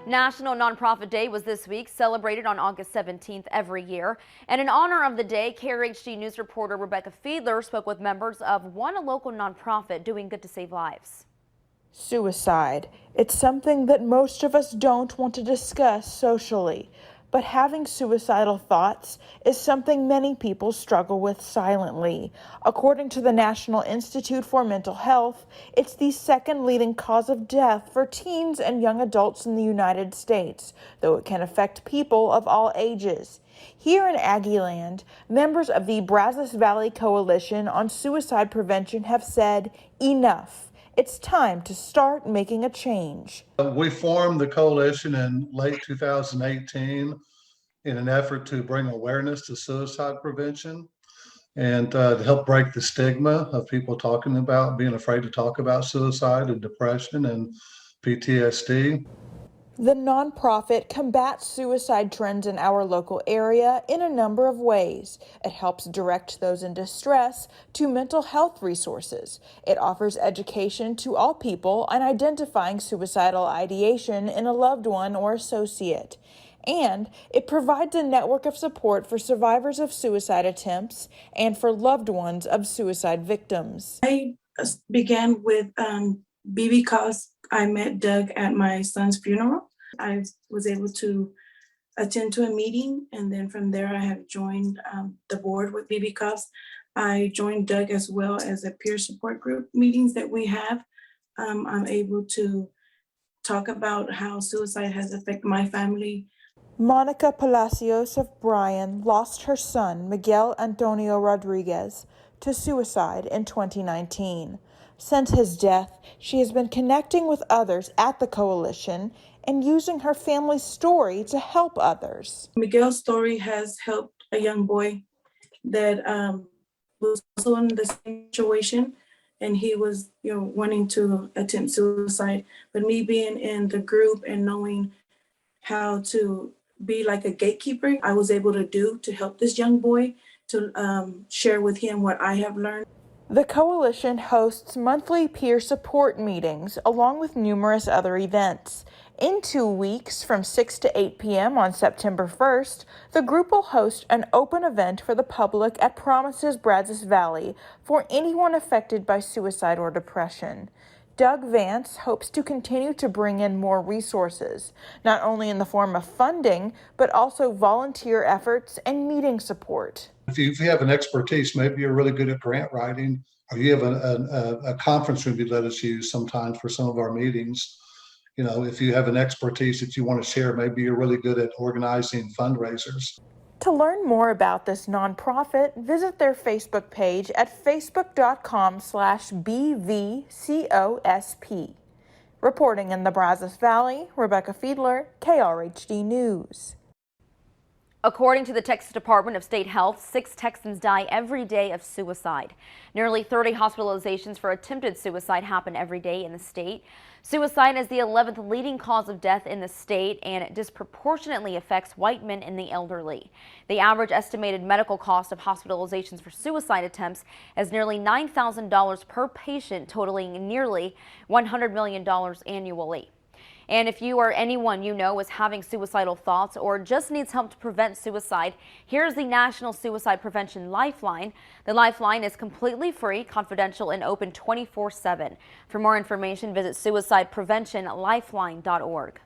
National Nonprofit Day was this week, celebrated on August 17th every year. And in honor of the day, KRHD News reporter Rebecca Fiedler spoke with members of a local nonprofit doing good to save lives. Suicide. It's something that most of us don't want to discuss socially, but having suicidal thoughts is something many people struggle with silently. According to the National Institute for Mental Health, it's the second leading cause of death for teens and young adults in the United States, though it can affect people of all ages. Here in Aggieland, members of the Brazos Valley Coalition on Suicide Prevention have said, enough. It's time to start making a change. We formed the coalition in late 2018 in an effort to bring awareness to suicide prevention and to help break the stigma of people being afraid to talk about suicide and depression and PTSD. The nonprofit combats suicide trends in our local area in a number of ways. It helps direct those in distress to mental health resources. It offers education to all people on identifying suicidal ideation in a loved one or associate. And it provides a network of support for survivors of suicide attempts and for loved ones of suicide victims. I began with because I met Doug at my son's funeral. I was able to attend to a meeting, and then from there I have joined the board with BB. I joined Doug as well as a peer support group meetings that we have. I'm able to talk about how suicide has affected my family. Monica Palacios of Bryan lost her son, Miguel Antonio Rodriguez, to suicide in 2019. Since his death, she has been connecting with others at the coalition and using her family's story to help others. Miguel's story has helped a young boy that was also in the same situation, and he was, wanting to attempt suicide. But me being in the group and knowing how to be like a gatekeeper, I was able to help this young boy to share with him what I have learned. The coalition hosts monthly peer support meetings along with numerous other events. In 2 weeks, from 6 to 8 p.m. on September 1st, the group will host an open event for the public at Promises Brazos Valley for anyone affected by suicide or depression. Doug Vance hopes to continue to bring in more resources, not only in the form of funding, but also volunteer efforts and meeting support. If you have an expertise, maybe you're really good at grant writing, or you have a conference room you let us use sometimes for some of our meetings. If you have an expertise that you want to share, maybe you're really good at organizing fundraisers. To learn more about this nonprofit, visit their Facebook page at facebook.com/BVCOSP. Reporting in the Brazos Valley, Rebecca Fiedler, KRHD News. According to the Texas Department of State Health, 6 Texans die every day of suicide. Nearly 30 hospitalizations for attempted suicide happen every day in the state. Suicide is the 11th leading cause of death in the state, and it disproportionately affects white men and the elderly. The average estimated medical cost of hospitalizations for suicide attempts is nearly $9,000 per patient, totaling nearly $100 million annually. And if you or anyone you know is having suicidal thoughts or just needs help to prevent suicide, here's the National Suicide Prevention Lifeline. The Lifeline is completely free, confidential, and open 24/7. For more information, visit suicidepreventionlifeline.org.